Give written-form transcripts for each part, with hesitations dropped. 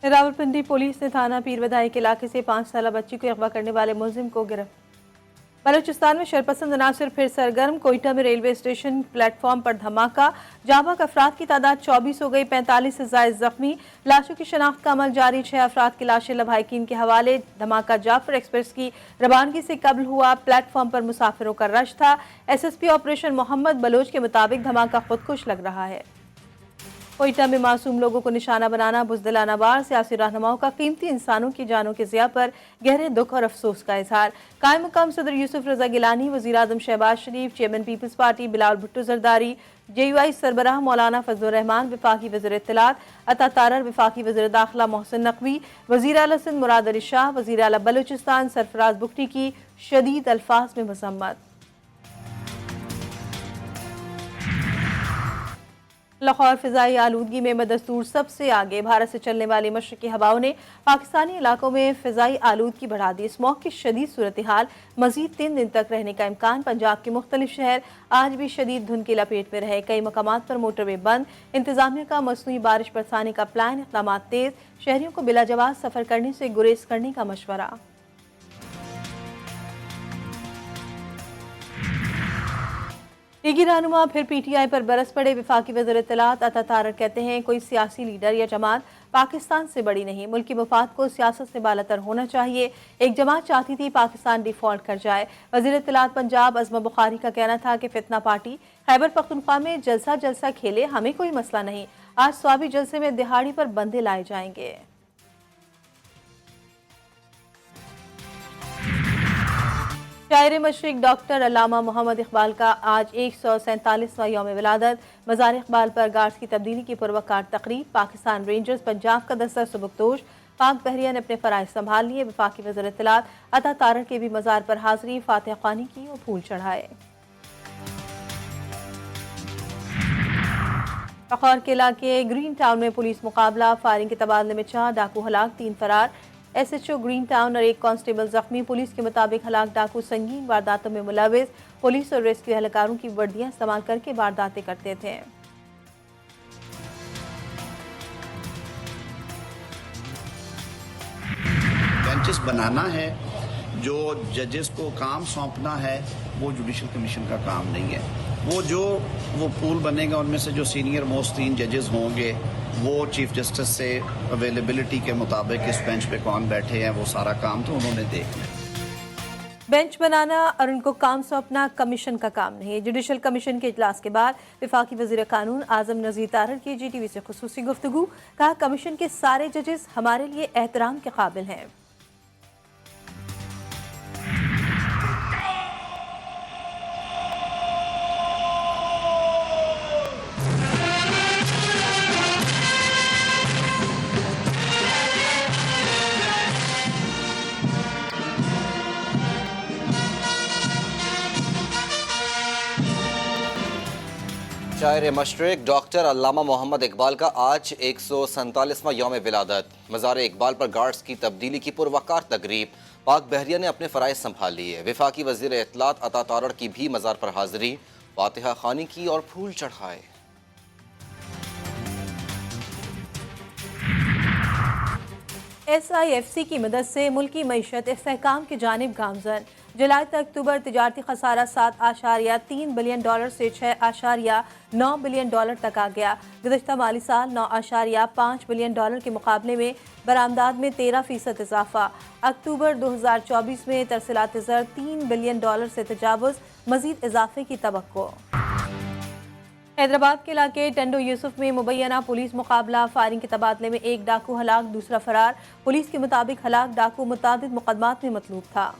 Rawalpindi police ने थाना पीर बधाई के इलाके से 5 साल बच्ची को अगवा करने वाले मुलजिम को गिरफ्तार। बलूचिस्तान में शरपसंद अनासर फिर सरगर्म। कोयटा में रेलवे स्टेशन प्लेटफॉर्म पर धमाका, जाबाक अफराद की तादाद 24 हो गई, 45 से ज्यादा जख्मी। लाशों की शनाख्त का अमल जारी, 6 अफराद की लाशें लवाहिकीन के हवाले। धमाका जाफर एक्सप्रेस की रवानगी से कबल हुआ, प्लेटफॉर्म पर मुसाफिरों का रश था। SSP ऑपरेशन मोहम्मद बलोच के मुताबिक धमाका खुदकुश लग रहा है। कोयटा में मासूम लोगों को निशाना बनाना, बुज़दिलाना वार सियासी रहनुमाओं का कीमती इंसानों की जानों के ज़िया पर गहरे दुख और अफसोस का इजहार। कायम मुकाम सदर यूसुफ रजा गिलानी, वज़ीर आज़म शहबाज शरीफ, चेयरमैन पीपल्स पार्टी बिलावल भुट्टो जरदारी, JUI सरबराह मौलाना फजलुर रहमान, वफाकी वज़ीर इत्तलात अता तारर, वफाकी वज़ीर दाखिला मोहसिन नकवी, वज़ीर आला सिंध मुराद अली शाह, वज़ीर आला बलूचिस्तान सरफराज बुख्ती की शदीद अल्फाज में मज़म्मत। लाहौर फ़िज़ाई आलूदगी में बदस्तूर सबसे आगे। भारत से चलने वाली मशरक़ी हवाओं ने पाकिस्तानी इलाकों में फ़िज़ाई आलूदगी बढ़ा दी। स्मॉग की शदीद सूरत हाल, मज़ीद 3 दिन तक रहने का इम्कान। पंजाब के मुख्तलिफ शहर आज भी शदीद धुंध की लपेट में रहे। कई मकामात पर मोटरवे बंद। इंतज़ामिया का मसनूई बारिश बरसाने का प्लान, इक़दाम तेज़। शहरियों को बिला जवाज़ सफ़र करने से गुरेज करने का मशवरा। लीगी रहनुमा फिर PTI पर बरस पड़े। वफाकी वज़ीर इत्तलात अता तारर कहते हैं, कोई सियासी लीडर या जमात पाकिस्तान से बड़ी नहीं, मुल्की मफाद को सियासत से बालातर होना चाहिए। एक जमात चाहती थी पाकिस्तान डिफ़ॉल्ट कर जाए। वज़ीर इत्तलात पंजाब अज़मा बुखारी का कहना था कि फितना पार्टी खैबर पख्तूनख्वा में जलसा खेले, हमें कोई मसला नहीं। आज स्वाबी जलसे में दिहाड़ी पर बंदे लाए जाएंगे। शायर मशरिक डॉक्टर अल्लामा मोहम्मद इकबाल का आज 147वां यौम विलादत। मज़ार इकबाल पर गार्ड्स की तब्दीली की पुरवकार तकरीब। पाकिस्तान रेंजर्स पंजाब का दस्ता सुबकदोश। पाक बहरिया ने अपने फ़राइज़ संभाल लिए। वफाकी वज़ीर इत्तलात अता तारर के भी मज़ार पर हाज़री, फातिहा ख़्वानी की और फूल चढ़ाए। लाहौर के इलाके ग्रीन टाउन में पुलिस मुकाबला, फायरिंग के तबादले में 4 डाकू हलाक, 3 फरार। SHO ग्रीन टाउन और 1 कांस्टेबल जख्मी। पुलिस के मुताबिक हलाक डाकू संगीन वारदातों में मुलविस। पुलिस और रेस्क्यू एहलकारों की वर्दियां इस्तेमाल करके वारदातें करते थे। बेंचेस बनाना है, जो जजेस को काम सौंपना है वो जुडिशल कमीशन का काम नहीं है। वो पूल बनेगा, उनमें से जो सीनियर मोस्ट 3 जजेस होंगे वो चीफ जस्टिस से अवेलेबिलिटी के मुताबिक इस बेंच पे कौन बैठे हैं, वो सारा काम तो उन्होंने देखना है। बेंच बनाना और उनको काम सौंपना कमीशन का काम नहीं है। जुडिशल कमीशन के इजलास के बाद वफाकी वज़ीर कानून आज़म नज़ीर तारर की GTV से खुसूसी गुफ्तगू। कहा, कमीशन के सारे जजेस हमारे लिए एहतराम के काबिल हैं। शायर मशरिक डॉक्टर अल्लामा मोहम्मद इकबाल का आज 147वां यौम विलादत। मज़ार इकबाल पर गार्ड्स की तब्दीली की पुरवकार तकरीब। पाक बहरिया ने अपने फ़राइज़ संभाल लिए। वफाकी वज़ीर इत्तलात अता तारर की भी मज़ार पर हाज़री, फातिहा ख़्वानी की और फूल चढ़ाए। SIFC की मदद से मुल्की मईशत इस्तेहकाम की जानिब गामज़न। जुलाई तक अक्टूबर तिजारती खसारा $7.3 बिलियन से $6.9 बिलियन तक आ गया। गुज़श्ता माली साल $9.5 बिलियन के मुकाबले में बरामदात में 13% इजाफा। अक्टूबर 2024 में तरसीलात ज़र $3 बिलियन से तजावुज़, मज़ीद इजाफे की तवक्को। हैदराबाद के इलाके टंडो यूसुफ में मुबैना पुलिस मुकाबला, फायरिंग के तबादले में 1 डाकू हलाक, दूसरा फरार। पुलिस के मुताबिक हलाक डाकू मुतादिद मुकदमात में मतलूब था।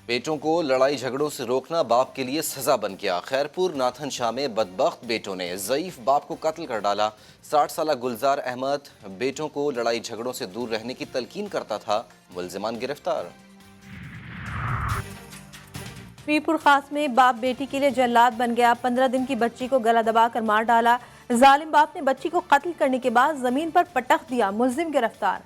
बेटों को लड़ाई झगड़ों से रोकना बाप के लिए सजा बन गया। खैरपुर नाथन शाह में बदबख्त बेटों ने ज़ईफ बाप को कत्ल कर डाला। 60 साला गुलजार अहमद बेटों को लड़ाई झगड़ों से दूर रहने की तलकीन करता था। मुल्जिमान गिरफ्तार। मीरपुर खास में बाप बेटी के लिए जल्लाद बन गया। 15 दिन की बच्ची को गला दबाकर मार डाला। जालिम बाप ने बच्ची को कत्ल करने के बाद जमीन पर पटक दिया। मुल्जिम गिरफ्तार।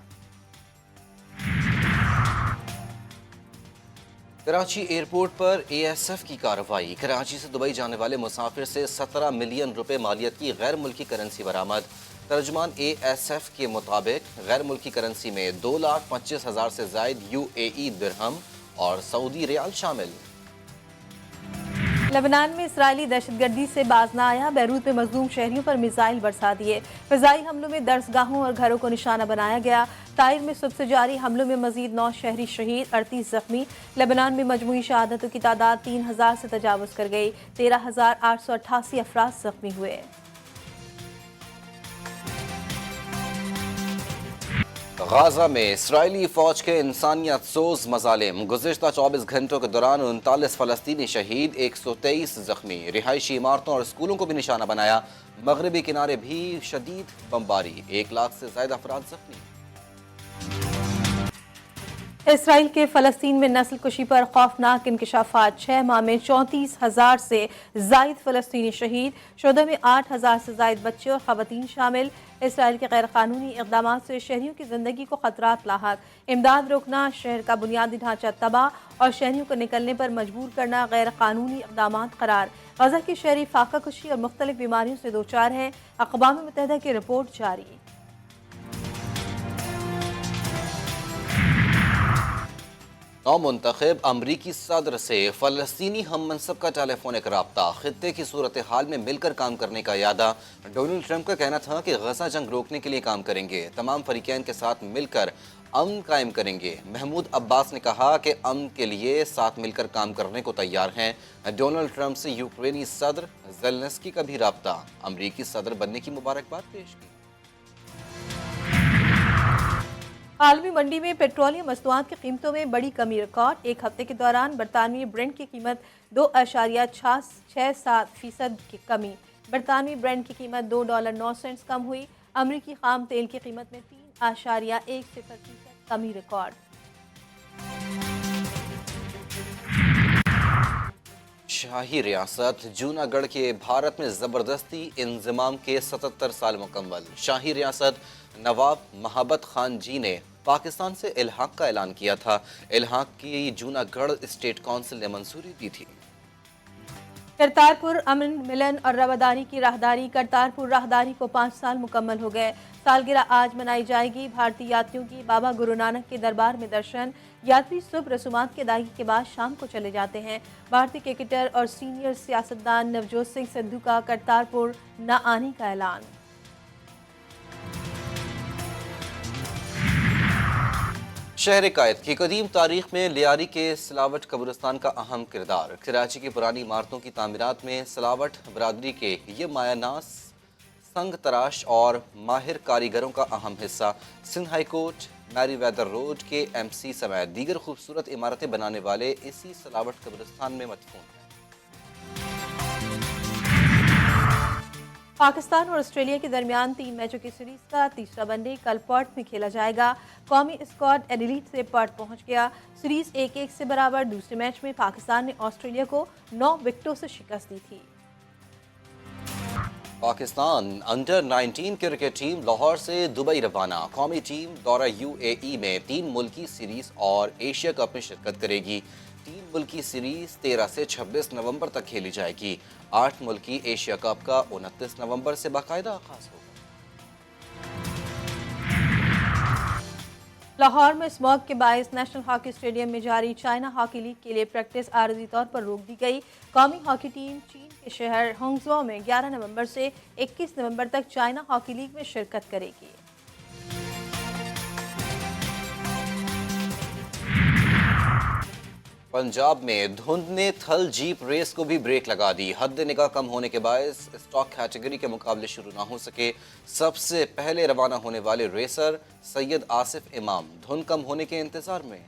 کراچی ایئرپورٹ پر اے ایس ایف کی کارروائی، کراچی سے دبئی جانے والے مسافر سے 17 ملین روپے مالیت کی غیر ملکی کرنسی برآمد۔ ترجمان اے ایس ایف کے مطابق غیر ملکی کرنسی میں 2,25,000 سے زائد UAE درہم اور سعودی ریال شامل۔ لبنان میں اسرائیلی دہشت گردی سے باز نہ آیا، بیروت میں مظلوم شہریوں پر میزائل برسا دیے، فضائی حملوں میں درسگاہوں اور گھروں کو نشانہ بنایا گیا۔ طائر میں صبح سے جاری حملوں میں مزید 9 شہری شہید، 38 زخمی۔ لبنان میں مجموعی شہادتوں کی تعداد 3,000 سے تجاوز کر گئی، 13,888 افراد زخمی ہوئے۔ غازہ میں اسرائیلی فوج کے انسانیت سوز مظالم، گزشتہ 24 گھنٹوں کے دوران 39 فلسطینی شہید، 123 زخمی، رہائشی عمارتوں اور اسکولوں کو بھی نشانہ بنایا، مغربی کنارے بھی شدید بمباری، 1 لاکھ سے زائد افراد زخمی۔ اسرائیل کے فلسطین میں نسل کشی پر خوفناک انکشافات، 6 ماہ میں 34,000 سے زائد فلسطینی شہید، شہداء میں 8,000 سے زائد بچے اور خواتین شامل۔ اسرائیل کے غیر قانونی اقدامات سے شہریوں کی زندگی کو خطرات لاحق، امداد روکنا، شہر کا بنیادی ڈھانچہ تباہ اور شہریوں کو نکلنے پر مجبور کرنا غیر قانونی اقدامات قرار۔ غزہ کے شہری فاقہ کشی اور مختلف بیماریوں سے دوچار ہیں، اقوام متحدہ کی رپورٹ جاری۔ نومنتخب امریکی صدر سے فلسطینی ہم منصب کا ٹیلی فونک رابطہ، خطے کی صورتحال میں مل کر کام کرنے کا اعادہ۔ ڈونلڈ ٹرمپ کا کہنا تھا کہ غزہ جنگ روکنے کے لیے کام کریں گے، تمام فریقین کے ساتھ مل کر امن قائم کریں گے۔ محمود عباس نے کہا کہ امن کے لیے ساتھ مل کر کام کرنے کو تیار ہیں۔ ڈونلڈ ٹرمپ سے یوکرینی صدر زیلنسکی کا بھی رابطہ، امریکی صدر بننے کی مبارکباد پیش کی۔ عالمی منڈی میں پیٹرولیم مصنوعات کی قیمتوں میں بڑی کمی ریکارڈ، ایک ہفتے کے دوران برطانوی برنٹ کی قیمت 2.67% کی کمی، برطانوی برنٹ کی قیمت $2.09 کم ہوئی، امریکی خام تیل کی قیمت میں 3.10% کمی ریکارڈ۔ شاہی ریاست جوناگڑھ کے بھارت میں زبردستی انضمام کے 77 سال مکمل، شاہی ریاست نواب محبت خان جی نے پاکستان سے الحاق کا اعلان کیا تھا۔ الحاق کی جوناگڑھ اسٹیٹ کونسل نے منظوری دی تھی۔ کرتارپور امن ملن اور رواداری کی راہداری، کرتارپور راہداری کو 5 سال مکمل ہو گئے، سالگرہ آج منائی جائے گی۔ بھارتی یاتریوں کی بابا گرو نانک کے دربار میں درشن، یاتری صبح رسومات کی ادائیگی کے بعد شام کو چلے جاتے ہیں۔ بھارتی کرکٹر اور سینئر سیاستدان نوجوت سنگھ سدھو کا کرتارپور نہ آنے کا اعلان۔ شہر قائد کی قدیم تاریخ میں لیاری کے سلاوٹ قبرستان کا اہم کردار، کراچی کی پرانی عمارتوں کی تعمیرات میں سلاوٹ برادری کے یہ مایہ ناز سنگ تراش اور ماہر کاریگروں کا اہم حصہ۔ سندھ ہائی کورٹ، میری ویدر روڈ کے MC سمیت دیگر خوبصورت عمارتیں بنانے والے اسی سلاوٹ قبرستان میں مدفون ہیں۔ پاکستان اور آسٹریلیا کے درمیان 3 میچوں کی سیریز کا تیسرا ون ڈے کل پرتھ میں کھیلا جائے گا۔ قومی اسکواڈ ایڈیلیڈ سے پرتھ پہنچ گیا، سیریز 1-1 سے برابر۔ دوسرے میچ میں پاکستان نے آسٹریلیا کو 9 وکٹوں سے شکست دی تھی۔ Pakistan under 19 cricket team Lahore سے دبئی روانہ، قومی ٹیم دورہ UAE میں 3 ملکی سیریز اور ایشیا کپ میں شرکت کرے گی۔ 3 ملکی سیریز 13 سے 26 نومبر تک کھیلی جائے گی، 8 ملکی ایشیا کپ کا 29 نومبر سے باقاعدہ آغاز ہوگا۔ لاہور میں اسموگ کے باعث نیشنل ہاکی اسٹیڈیم میں جاری چائنا ہاکی لیگ کے لیے پریکٹس عارضی طور پر روک دی گئی۔ قومی ہاکی ٹیم چین کے شہر ہانگزھو میں 11 نومبر سے 21 نومبر تک چائنا ہاکی لیگ میں شرکت کرے گی۔ پنجاب میں دھند نے تھل جیپ ریس کو بھی بریک لگا دی، حد نگاہ کم ہونے کے باعث اسٹاک کیٹیگری کے مقابلے شروع نہ ہو سکے۔ سب سے پہلے روانہ ہونے والے ریسر سید آصف امام دھند کم ہونے کے انتظار میں